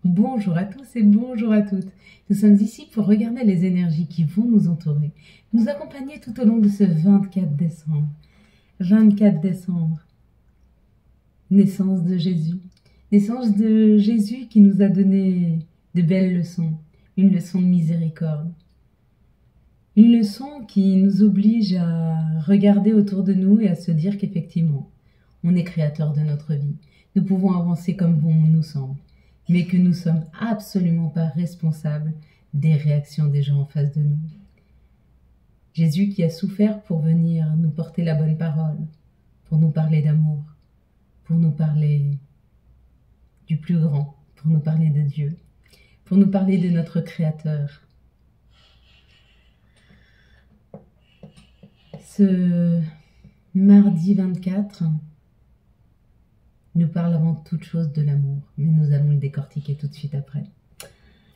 Bonjour à tous et bonjour à toutes. Nous sommes ici pour regarder les énergies qui vont nous entourer, nous accompagner tout au long de ce 24 décembre. 24 décembre, naissance de Jésus. Naissance de Jésus qui nous a donné de belles leçons, une leçon de miséricorde. Une leçon qui nous oblige à regarder autour de nous et à se dire qu'effectivement, on est créateur de notre vie. Nous pouvons avancer comme bon nous semble, mais que nous ne sommes absolument pas responsables des réactions des gens en face de nous. Jésus qui a souffert pour venir nous porter la bonne parole, pour nous parler d'amour, pour nous parler du plus grand, pour nous parler de Dieu, pour nous parler de notre Créateur. Ce mardi 24 nous parle avant toute chose de l'amour, mais nous allons le décortiquer tout de suite après.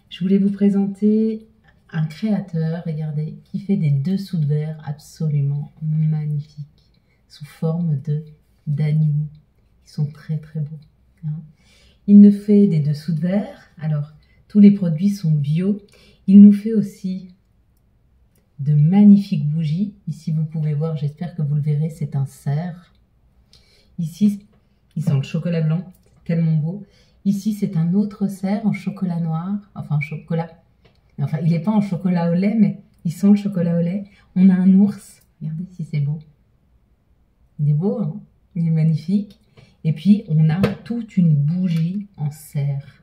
Je voulais vous présenter un créateur, regardez, qui fait des dessous de verre absolument magnifiques, sous forme d'animaux, qui sont très très beaux. Hein. Il nous fait des dessous de verre, alors tous les produits sont bio, il nous fait aussi de magnifiques bougies. Ici vous pouvez voir, j'espère que vous le verrez, c'est un cerf. Ici, il sent le chocolat blanc, c'est tellement beau. Ici, c'est un autre cerf en chocolat noir, enfin en chocolat. Enfin, il n'est pas en chocolat au lait, mais il sent le chocolat au lait. On a un ours, regardez si c'est beau. Il est beau, hein, il est magnifique. Et puis, on a toute une bougie en cerf.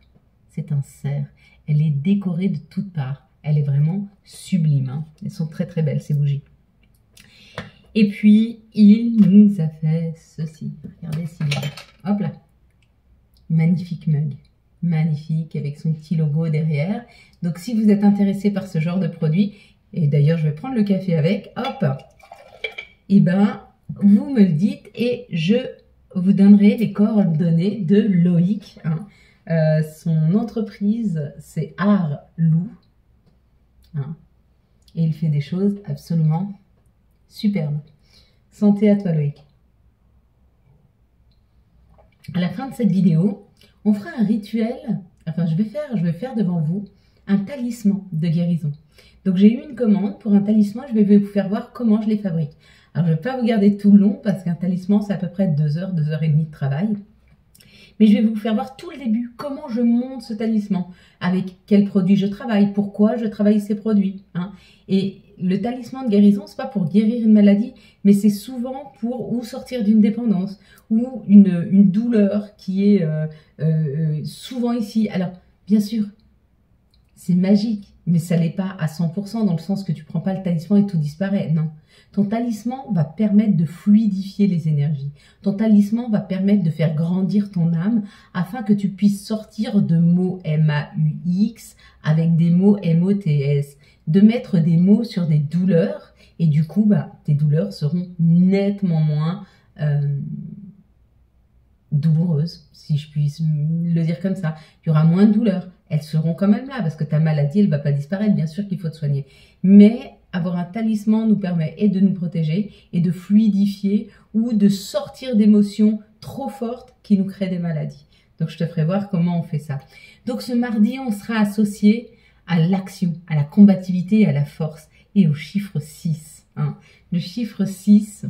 C'est un cerf. Elle est décorée de toutes parts. Elle est vraiment sublime. Hein. Elles sont très très belles, ces bougies. Et puis, il nous a fait ceci. Regardez s'il est beau. Hop là. Magnifique mug. Magnifique, avec son petit logo derrière. Donc, si vous êtes intéressé par ce genre de produit, et d'ailleurs, je vais prendre le café avec, hop, et ben, vous me le dites et je vous donnerai les coordonnées de Loïc. Hein. Son entreprise, c'est Art Loup. Hein. Et il fait des choses absolument superbes. Santé à toi, Loïc. À la fin de cette vidéo, on fera un rituel, enfin je vais faire devant vous un talisman de guérison. Donc j'ai eu une commande pour un talisman, je vais vous faire voir comment je les fabrique. Alors je ne vais pas vous garder tout le long parce qu'un talisman c'est à peu près 2 heures, 2 heures et demie de travail. Mais je vais vous faire voir tout le début, comment je monte ce talisman, avec quels produits je travaille, pourquoi je travaille ces produits. Hein. Et le talisman de guérison, ce n'est pas pour guérir une maladie, mais c'est souvent pour ou sortir d'une dépendance, ou une douleur qui est souvent ici. Alors, bien sûr, c'est magique, mais ça n'est pas à 100% dans le sens que tu ne prends pas le talisman et tout disparaît. Non. Ton talisman va permettre de fluidifier les énergies. Ton talisman va permettre de faire grandir ton âme afin que tu puisses sortir de mots M-A-U-X avec des mots M-O-T-S. De mettre des mots sur des douleurs et du coup, tes douleurs seront nettement moins douloureuses, si je puisse le dire comme ça. Il y aura moins de douleurs. Elles seront quand même là parce que ta maladie, elle ne va pas disparaître. Bien sûr qu'il faut te soigner. Mais avoir un talisman nous permet et de nous protéger et de fluidifier ou de sortir d'émotions trop fortes qui nous créent des maladies. Donc, je te ferai voir comment on fait ça. Donc, ce mardi, on sera associé à l'action, à la combativité, à la force et au chiffre 6. Hein. Le chiffre 6.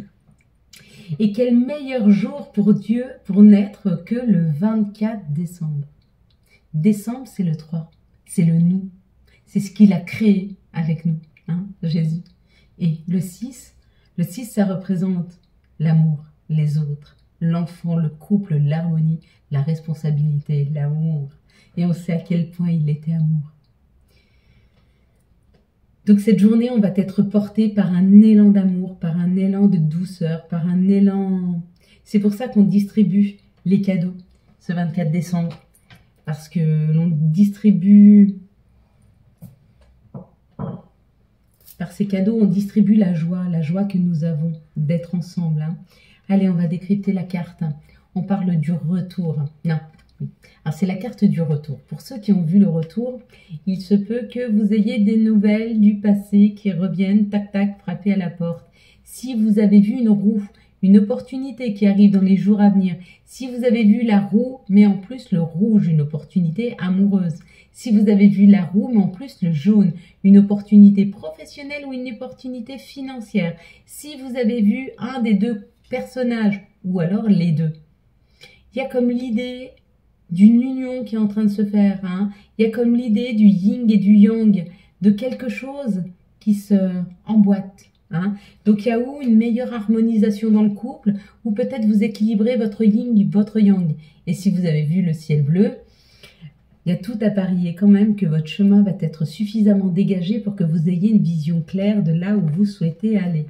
Et quel meilleur jour pour Dieu pour naître que le 24 décembre. Décembre, c'est le 3. C'est le nous. C'est ce qu'il a créé avec nous, hein, Jésus. Et le 6, ça représente l'amour, les autres, l'enfant, le couple, l'harmonie, la responsabilité, l'amour. Et on sait à quel point il était amour. Donc cette journée, on va être porté par un élan d'amour, par un élan de douceur, par un élan... C'est pour ça qu'on distribue les cadeaux ce 24 décembre. Parce que l'on distribue... Par ces cadeaux, on distribue la joie que nous avons d'être ensemble. Hein. Allez, on va décrypter la carte. On parle du retour. Non. Alors, c'est la carte du retour. Pour ceux qui ont vu le retour, il se peut que vous ayez des nouvelles du passé qui reviennent, tac, tac, frapper à la porte. Si vous avez vu une roue une opportunité qui arrive dans les jours à venir. Si vous avez vu la roue, mais en plus le rouge, une opportunité amoureuse. Si vous avez vu la roue, mais en plus le jaune, une opportunité professionnelle ou une opportunité financière. Si vous avez vu un des deux personnages, ou alors les deux. Il y a comme l'idée d'une union qui est en train de se faire. Hein. Il y a comme l'idée du yin et du yang, de quelque chose qui se emboîte. Hein. Donc il y a où une meilleure harmonisation dans le couple, ou peut-être vous équilibrez votre yin et votre yang. Et si vous avez vu le ciel bleu, il y a tout à parier quand même que votre chemin va être suffisamment dégagé pour que vous ayez une vision claire de là où vous souhaitez aller.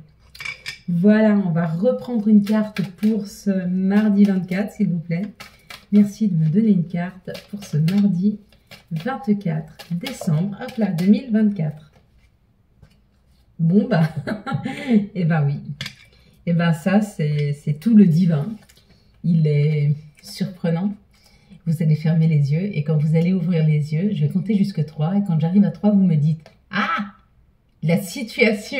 Voilà, on va reprendre une carte pour ce mardi 24, s'il vous plaît. Merci de me donner une carte pour ce mardi 24 décembre, hop là, 2024. Bon, bah, eh ben oui. Eh ben ça, c'est tout le divin. Il est surprenant. Vous allez fermer les yeux et quand vous allez ouvrir les yeux, je vais compter jusque 3. Et quand j'arrive à 3, vous me dites « Ah, la situation !»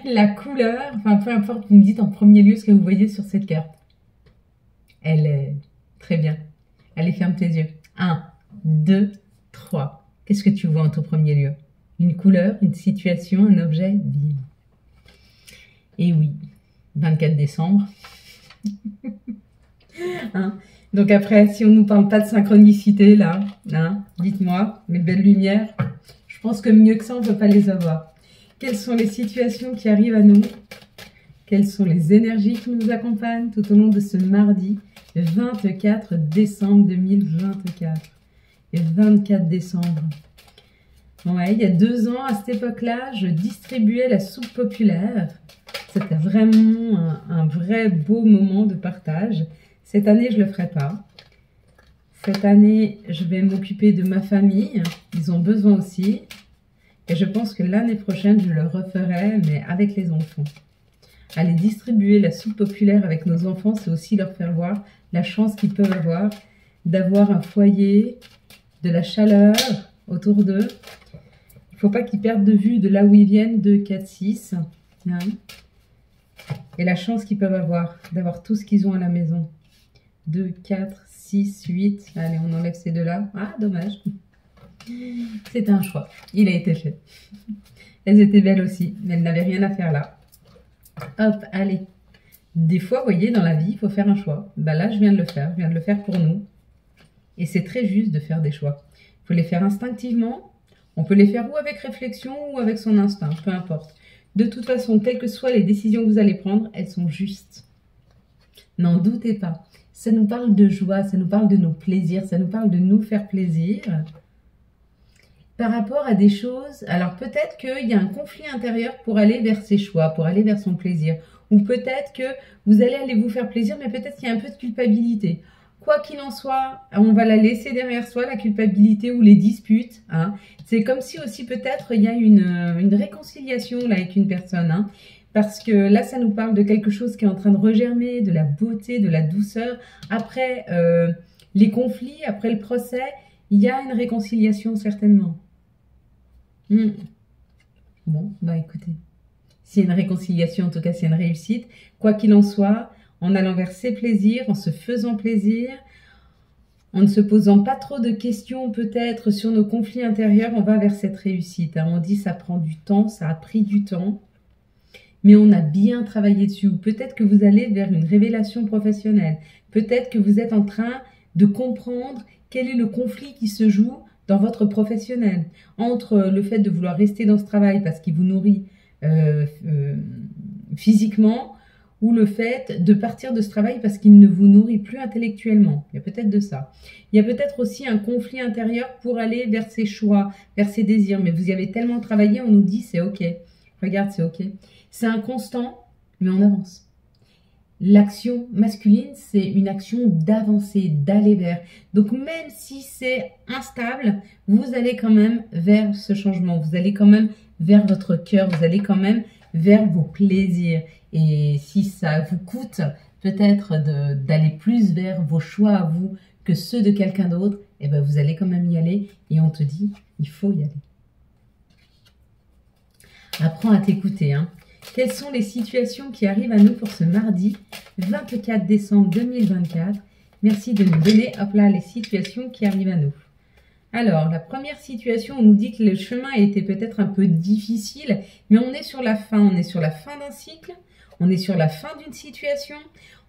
La couleur, enfin peu importe, vous me dites en premier lieu ce que vous voyez sur cette carte. Elle est très bien. Allez, ferme tes yeux. 1, 2, 3. Qu'est-ce que tu vois en tout premier lieu? Une couleur, une situation, un objet, bim. Et oui, 24 décembre. Hein? Donc après, si on ne nous parle pas de synchronicité, là, hein, dites-moi, mes belles lumières, je pense que mieux que ça, on ne peut pas les avoir. Quelles sont les situations qui arrivent à nous? Quelles sont les énergies qui nous accompagnent tout au long de ce mardi 24 décembre 2024? Et 24 décembre. Ouais, il y a 2 ans, à cette époque-là, je distribuais la soupe populaire. C'était vraiment un vrai beau moment de partage. Cette année, je ne le ferai pas. Cette année, je vais m'occuper de ma famille. Ils ont besoin aussi. Et je pense que l'année prochaine, je le referai, mais avec les enfants. Aller distribuer la soupe populaire avec nos enfants, c'est aussi leur faire voir la chance qu'ils peuvent avoir d'avoir un foyer, de la chaleur autour d'eux. Il ne faut pas qu'ils perdent de vue de là où ils viennent, 2, 4, 6. Hein. Et la chance qu'ils peuvent avoir d'avoir tout ce qu'ils ont à la maison. 2, 4, 6, 8. Allez, on enlève ces deux-là. Ah, dommage. C'était un choix. Il a été fait. Elles étaient belles aussi, mais elles n'avaient rien à faire là. Hop, allez. Des fois, vous voyez, dans la vie, il faut faire un choix. Ben là, je viens de le faire. Je viens de le faire pour nous. Et c'est très juste de faire des choix. Il faut les faire instinctivement. On peut les faire ou avec réflexion ou avec son instinct, peu importe. De toute façon, quelles que soient les décisions que vous allez prendre, elles sont justes. N'en doutez pas. Ça nous parle de joie, ça nous parle de nos plaisirs, ça nous parle de nous faire plaisir. Par rapport à des choses, alors peut-être qu'il y a un conflit intérieur pour aller vers ses choix, pour aller vers son plaisir. Ou peut-être que vous allez aller vous faire plaisir, mais peut-être qu'il y a un peu de culpabilité. Quoi qu'il en soit, on va la laisser derrière soi, la culpabilité ou les disputes. Hein. C'est comme si aussi peut-être il y a une réconciliation là, avec une personne. Hein. Parce que là, ça nous parle de quelque chose qui est en train de regermer, de la beauté, de la douceur. Après les conflits, après le procès, il y a une réconciliation certainement. Bon, bah écoutez, s'il y a une réconciliation, en tout cas, c'est une réussite. Quoi qu'il en soit, en allant vers ses plaisirs, en se faisant plaisir, en ne se posant pas trop de questions peut-être sur nos conflits intérieurs, on va vers cette réussite. Hein. On dit ça prend du temps, ça a pris du temps, mais on a bien travaillé dessus. Ou peut-être que vous allez vers une révélation professionnelle. Peut-être que vous êtes en train de comprendre quel est le conflit qui se joue dans votre professionnel. Entre le fait de vouloir rester dans ce travail parce qu'il vous nourrit physiquement, ou le fait de partir de ce travail parce qu'il ne vous nourrit plus intellectuellement. Il y a peut-être de ça. Il y a peut-être aussi un conflit intérieur pour aller vers ses choix, vers ses désirs. Mais vous y avez tellement travaillé, on nous dit c'est ok. Regarde, c'est ok. C'est un constant, mais on avance. L'action masculine, c'est une action d'avancer, d'aller vers. Donc même si c'est instable, vous allez quand même vers ce changement. Vous allez quand même vers votre cœur. Vous allez quand même vers vos plaisirs. Et si ça vous coûte peut-être d'aller plus vers vos choix à vous que ceux de quelqu'un d'autre, eh ben vous allez quand même y aller. Et on te dit, il faut y aller. Apprends à t'écouter. Hein. Quelles sont les situations qui arrivent à nous pour ce mardi 24 décembre 2024? Merci de nous donner, hop là, les situations qui arrivent à nous. Alors, la première situation, on nous dit que le chemin a été peut-être un peu difficile, mais on est sur la fin. On est sur la fin d'un cycle, on est sur la fin d'une situation.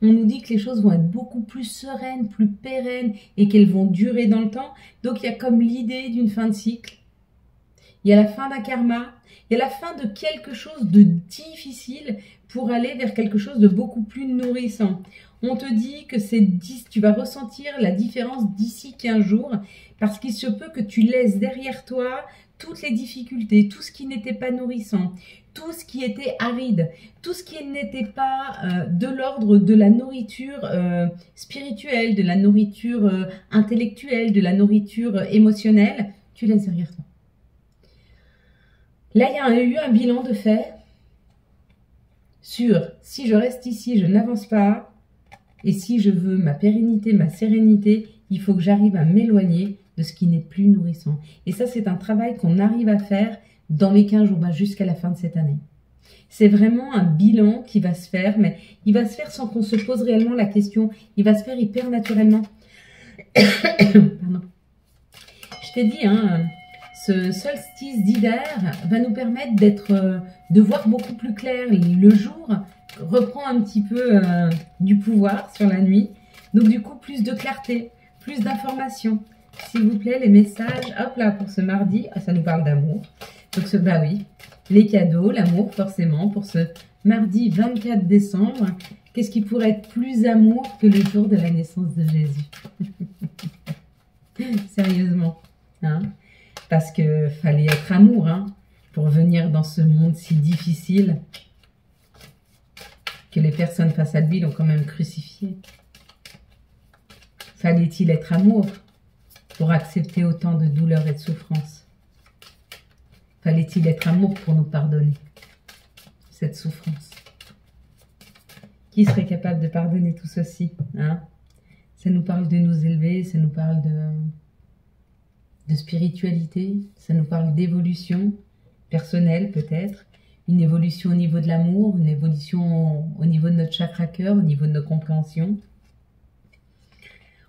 On nous dit que les choses vont être beaucoup plus sereines, plus pérennes et qu'elles vont durer dans le temps. Donc, il y a comme l'idée d'une fin de cycle. Il y a la fin d'un karma. Il y a la fin de quelque chose de difficile pour aller vers quelque chose de beaucoup plus nourrissant. On te dit que tu vas ressentir la différence d'ici 15 jours parce qu'il se peut que tu laisses derrière toi toutes les difficultés, tout ce qui n'était pas nourrissant, tout ce qui était aride, tout ce qui n'était pas de l'ordre de la nourriture spirituelle, de la nourriture intellectuelle, de la nourriture émotionnelle, tu laisses derrière toi. Là, il y a eu un bilan de fait sur si je reste ici, je n'avance pas. Et si je veux ma pérennité, ma sérénité, il faut que j'arrive à m'éloigner de ce qui n'est plus nourrissant. Et ça, c'est un travail qu'on arrive à faire dans les 15 jours, jusqu'à la fin de cette année. C'est vraiment un bilan qui va se faire, mais il va se faire sans qu'on se pose réellement la question. Il va se faire hyper naturellement. Pardon. Je t'ai dit, hein, ce solstice d'hiver va nous permettre de voir beaucoup plus clair. Le jour reprend un petit peu du pouvoir sur la nuit. Donc du coup, plus de clarté, plus d'informations. S'il vous plaît, les messages, hop là, pour ce mardi, ça nous parle d'amour. Donc bah oui, les cadeaux, l'amour forcément, pour ce mardi 24 décembre. Qu'est-ce qui pourrait être plus amour que le jour de la naissance de Jésus? Sérieusement, hein? Parce que fallait être amour, hein, pour venir dans ce monde si difficile que les personnes face à lui l'ont quand même crucifié. Fallait-il être amour pour accepter autant de douleurs et de souffrances? Fallait-il être amour pour nous pardonner cette souffrance? Qui serait capable de pardonner tout ceci, hein? Ça nous parle de nous élever, ça nous parle de spiritualité, ça nous parle d'évolution personnelle peut-être, une évolution au niveau de l'amour, une évolution au niveau de notre chakra cœur, au niveau de nos compréhensions.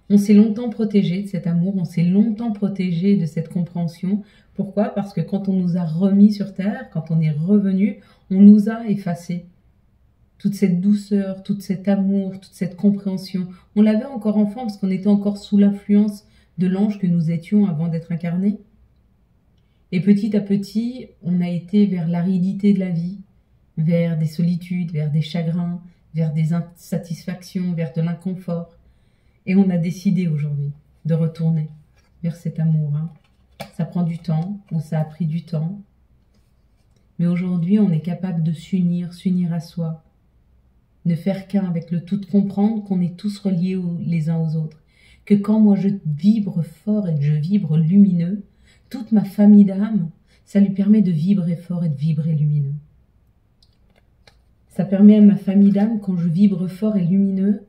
On s'est longtemps protégé de cet amour, on s'est longtemps protégé de cette compréhension. Pourquoi? Parce que quand on nous a remis sur terre, quand on est revenu, on nous a effacé toute cette douceur, tout cet amour, toute cette compréhension. On l'avait encore enfant parce qu'on était encore sous l'influence de l'ange que nous étions avant d'être incarnés. Et petit à petit, on a été vers l'aridité de la vie, vers des solitudes, vers des chagrins, vers des insatisfactions, vers de l'inconfort. Et on a décidé aujourd'hui de retourner vers cet amour. Hein. Ça prend du temps, ou ça a pris du temps. Mais aujourd'hui, on est capable de s'unir à soi, ne faire qu'un avec le tout, de comprendre qu'on est tous reliés les uns aux autres. Que quand moi je vibre fort et que je vibre lumineux, toute ma famille d'âmes, ça lui permet de vibrer fort et de vibrer lumineux. Ça permet à ma famille d'âmes, quand je vibre fort et lumineux,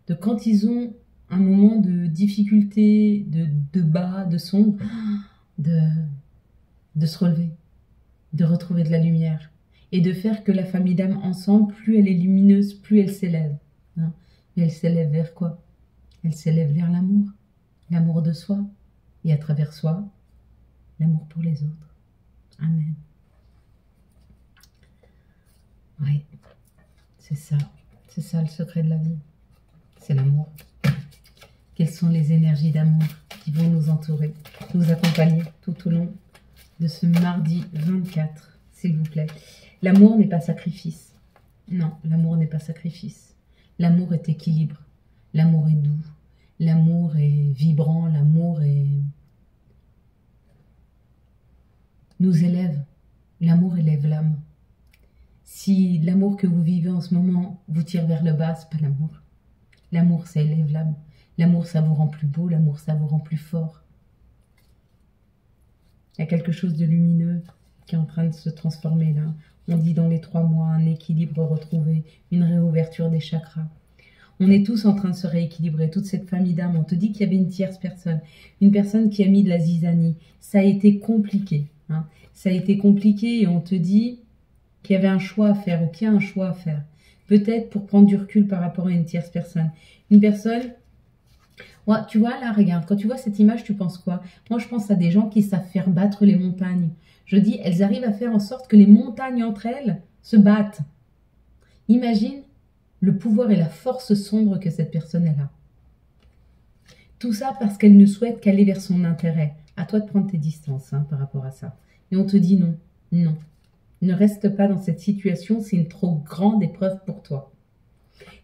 de quand ils ont un moment de difficulté, de bas, de sombre, de se relever, de retrouver de la lumière et de faire que la famille d'âmes ensemble, plus elle est lumineuse, plus elle s'élève. Hein. Mais elle s'élève vers quoi? Elle s'élève vers l'amour, l'amour de soi et à travers soi, l'amour pour les autres. Amen. Oui, c'est ça le secret de la vie. C'est l'amour. Quelles sont les énergies d'amour qui vont nous entourer, nous accompagner tout au long de ce mardi 24, s'il vous plaît. L'amour n'est pas sacrifice. Non, l'amour n'est pas sacrifice. L'amour est équilibre. L'amour est doux. L'amour est vibrant. L'amour nous élève. L'amour élève l'âme. Si l'amour que vous vivez en ce moment vous tire vers le bas, c'est pas l'amour. L'amour, ça élève l'âme. L'amour, ça vous rend plus beau. L'amour, ça vous rend plus fort. Il y a quelque chose de lumineux qui est en train de se transformer là. On dit dans les 3 mois, un équilibre retrouvé, une réouverture des chakras. On est tous en train de se rééquilibrer, toute cette famille d'âmes. On te dit qu'il y avait une tierce personne, une personne qui a mis de la zizanie. Ça a été compliqué. Hein. Ça a été compliqué et on te dit qui avait un choix à faire ou qui a un choix à faire. Peut-être pour prendre du recul par rapport à une tierce personne. Une personne, ouais, tu vois là, regarde, quand tu vois cette image, tu penses quoi? Moi, je pense à des gens qui savent faire battre les montagnes. Je dis, elles arrivent à faire en sorte que les montagnes entre elles se battent. Imagine le pouvoir et la force sombre que cette personne a. Tout ça parce qu'elle ne souhaite qu'aller vers son intérêt. À toi de prendre tes distances par rapport à ça. Et on te dit non, non. Ne reste pas dans cette situation, c'est une trop grande épreuve pour toi.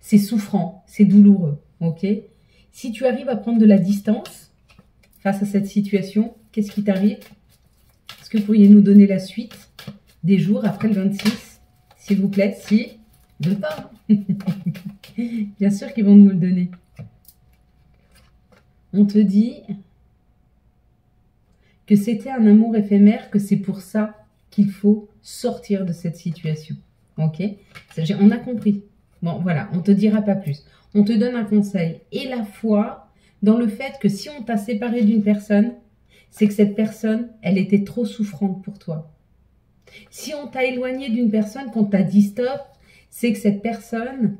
C'est souffrant, c'est douloureux, ok? Si tu arrives à prendre de la distance face à cette situation, qu'est-ce qui t'arrive? Est-ce que vous pourriez nous donner la suite des jours après le 26, s'il vous plaît? Si, ne pas. Bien sûr qu'ils vont nous le donner. On te dit que c'était un amour éphémère, que c'est pour ça qu'il faut sortir de cette situation. Ok? On a compris. Bon, voilà, on ne te dira pas plus. On te donne un conseil. Et la foi dans le fait que si on t'a séparé d'une personne, c'est que cette personne, elle était trop souffrante pour toi. Si on t'a éloigné d'une personne, qu'on t'a dit stop, c'est que cette personne,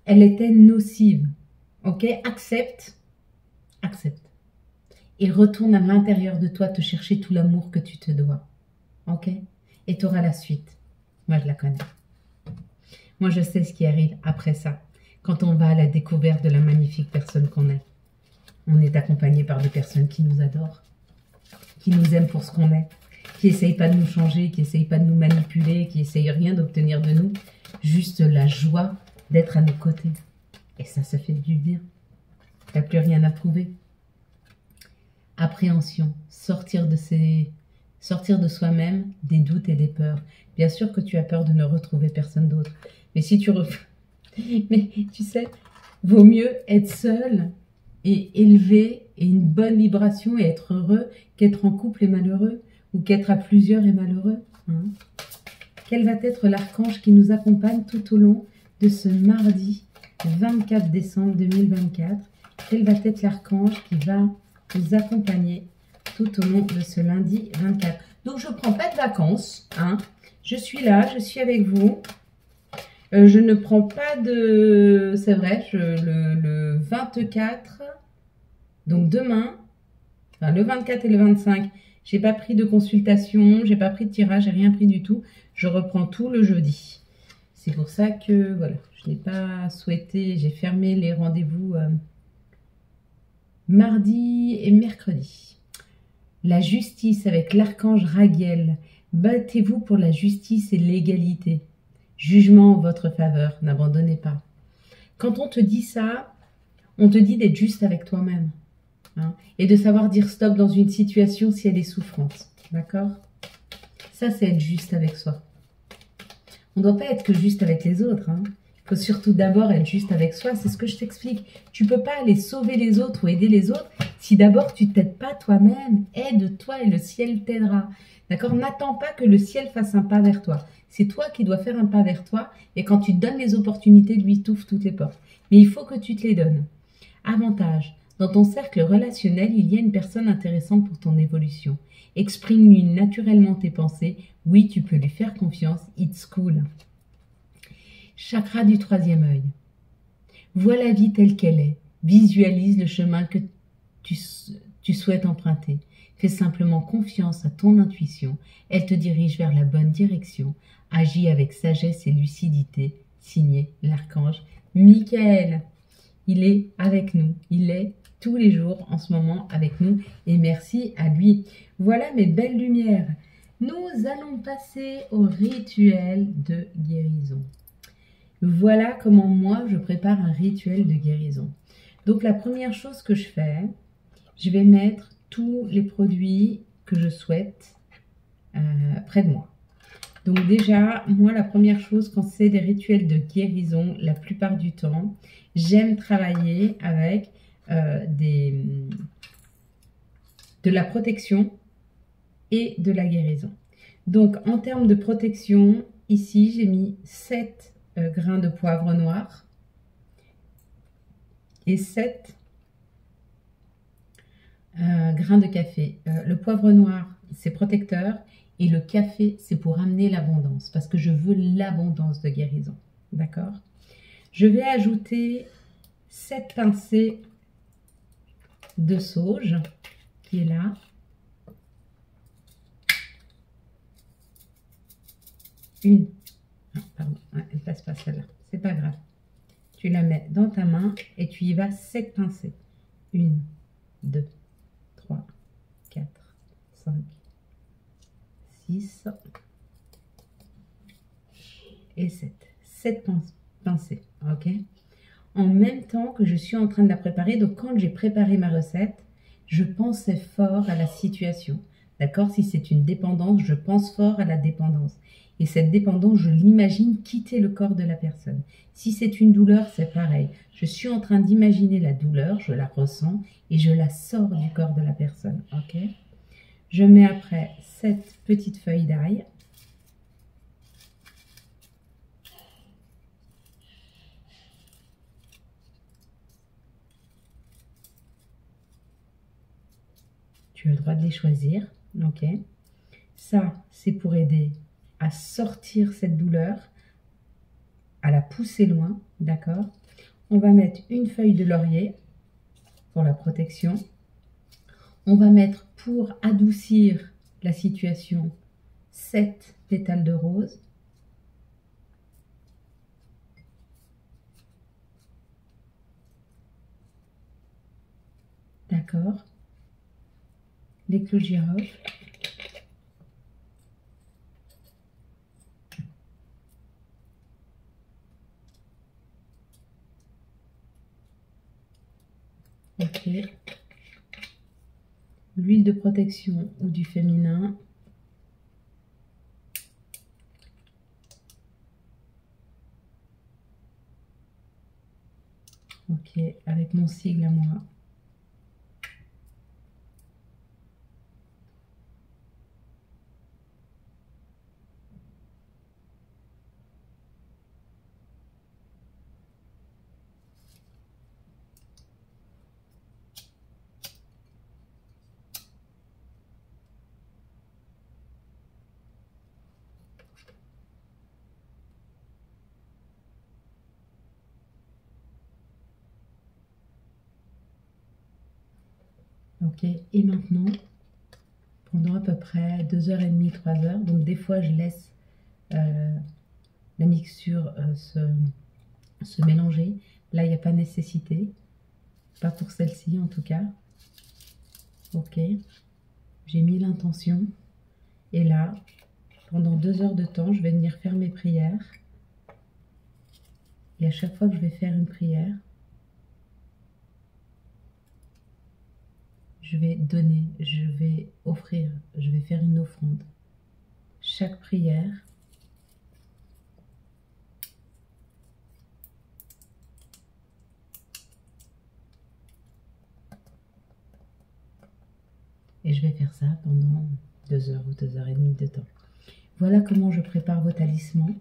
elle était nocive. Ok? Accepte. Accepte. Et retourne à l'intérieur de toi te chercher tout l'amour que tu te dois. Ok? Et tu auras la suite. Moi, je la connais. Moi, je sais ce qui arrive après ça. Quand on va à la découverte de la magnifique personne qu'on est. On est accompagné par des personnes qui nous adorent, qui nous aiment pour ce qu'on est, qui n'essayent pas de nous changer, qui n'essayent pas de nous manipuler, qui n'essayent rien d'obtenir de nous. Juste la joie d'être à nos côtés. Et ça fait du bien. Tu n'as plus rien à prouver. Appréhension, sortir de soi-même, des doutes et des peurs. Bien sûr que tu as peur de ne retrouver personne d'autre. Mais si tu mais tu sais, vaut mieux être seul et élevé et une bonne vibration et être heureux qu'être en couple et malheureux ou qu'être à plusieurs et malheureux. Quel va être l'archange qui nous accompagne tout au long de ce mardi 24 décembre 2024? Quel va être l'archange qui va nous accompagner tout au long de ce lundi 24? Donc, je ne prends pas de vacances. Je suis là, je suis avec vous. Je ne prends pas de... C'est vrai, le 24, donc demain, enfin le 24 et le 25, j'ai pas pris de consultation, j'ai pas pris de tirage, j'ai rien pris du tout. Je reprends tout le jeudi. C'est pour ça que, voilà, je n'ai pas souhaité, j'ai fermé les rendez-vous mardi et mercredi. La justice avec l'archange Raguel. Battez-vous pour la justice et l'égalité. Jugement en votre faveur, n'abandonnez pas. Quand on te dit ça, on te dit d'être juste avec toi-même. Et de savoir dire stop dans une situation si elle est souffrante. D'accord? Ça, c'est être juste avec soi. On ne doit pas être que juste avec les autres. Il faut surtout d'abord être juste avec soi. C'est ce que je t'explique. Tu ne peux pas aller sauver les autres ou aider les autres si d'abord tu ne t'aides pas toi-même. Aide-toi et le ciel t'aidera. D'accord? N'attends pas que le ciel fasse un pas vers toi. C'est toi qui dois faire un pas vers toi. Et quand tu te donnes les opportunités, lui t'ouvre toutes les portes. Mais il faut que tu te les donnes. Avantage. Dans ton cercle relationnel, il y a une personne intéressante pour ton évolution. Exprime-lui naturellement tes pensées. Oui, tu peux lui faire confiance. It's cool. Chakra du troisième œil. Vois la vie telle qu'elle est. Visualise le chemin que tu souhaites emprunter. Fais simplement confiance à ton intuition. Elle te dirige vers la bonne direction. Agis avec sagesse et lucidité. Signé l'archange Michael. Il est avec nous. Il est tous les jours en ce moment avec nous. Et merci à lui. Voilà mes belles lumières. Nous allons passer au rituel de guérison. Voilà comment moi je prépare un rituel de guérison. Donc la première chose que je fais, je vais mettre tous les produits que je souhaite près de moi. Donc déjà, moi la première chose quand c'est des rituels de guérison, la plupart du temps, j'aime travailler avec de la protection et de la guérison. Donc en termes de protection, ici j'ai mis 7 grains de poivre noir et 7 grains de café. Le poivre noir, c'est protecteur. Et le café, c'est pour amener l'abondance, parce que je veux l'abondance de guérison. D'accord? Je vais ajouter 7 pincées de sauge qui est là. Une. Non, pardon, elle passe pas celle-là. C'est pas grave. Tu la mets dans ta main et tu y vas 7 pincées. 1, 2, 3, 4, 5, 6 et 7. 7 pincées, ok? En même temps que je suis en train de la préparer, donc quand j'ai préparé ma recette, je pensais fort à la situation. D'accord? Si c'est une dépendance, je pense fort à la dépendance. Et cette dépendance, je l'imagine quitter le corps de la personne. Si c'est une douleur, c'est pareil. Je suis en train d'imaginer la douleur, je la ressens et je la sors du corps de la personne. Ok? Je mets après 7 petites feuilles d'ail. Tu as le droit de les choisir. Ok? Ça, c'est pour aider à sortir cette douleur, à la pousser loin, d'accord? On va mettre une feuille de laurier pour la protection. On va mettre, pour adoucir la situation, 7 pétales de rose. D'accord? Les clous de girofle. Ok. L'huile de protection ou du féminin. Ok, avec mon sigle à moi. Ok, et maintenant, pendant à peu près 2h30, 3h, donc des fois je laisse la mixture se mélanger. Là, il n'y a pas nécessité, pas pour celle-ci en tout cas. Ok, j'ai mis l'intention et là, pendant 2 heures de temps, je vais venir faire mes prières. Et à chaque fois que je vais faire une prière, je vais donner, je vais offrir, je vais faire une offrande. Chaque prière, et je vais faire ça pendant 2 heures ou 2h30 de temps. Voilà comment je prépare vos talismans.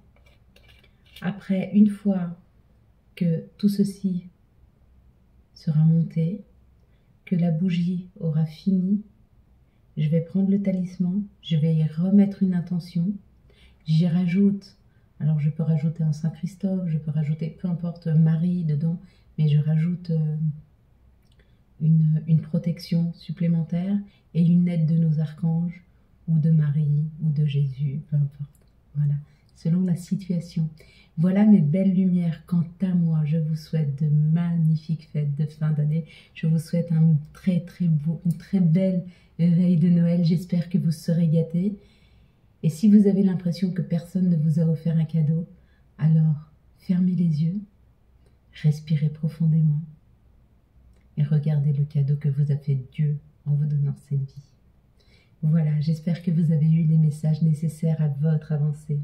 Après, une fois que tout ceci sera monté, que la bougie aura fini, je vais prendre le talisman, je vais y remettre une intention, j'y rajoute, alors je peux rajouter un Saint-Christophe, je peux rajouter, peu importe, Marie dedans, mais je rajoute une protection supplémentaire et une aide de nos archanges, ou de Marie, ou de Jésus, peu importe, voilà, selon la situation. Voilà mes belles lumières. Quant à moi, je vous souhaite de magnifiques fêtes de fin d'année. Je vous souhaite un très beau, une très belle veille de Noël. J'espère que vous serez gâtés. Et si vous avez l'impression que personne ne vous a offert un cadeau, alors fermez les yeux, respirez profondément et regardez le cadeau que vous a fait Dieu en vous donnant cette vie. Voilà, j'espère que vous avez eu les messages nécessaires à votre avancée.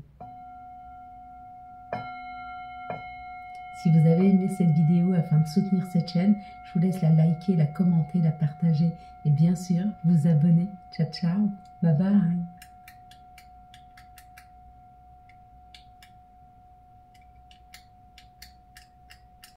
Si vous avez aimé cette vidéo, afin de soutenir cette chaîne, je vous laisse la liker, la commenter, la partager et bien sûr vous abonner. Ciao, ciao, bye bye.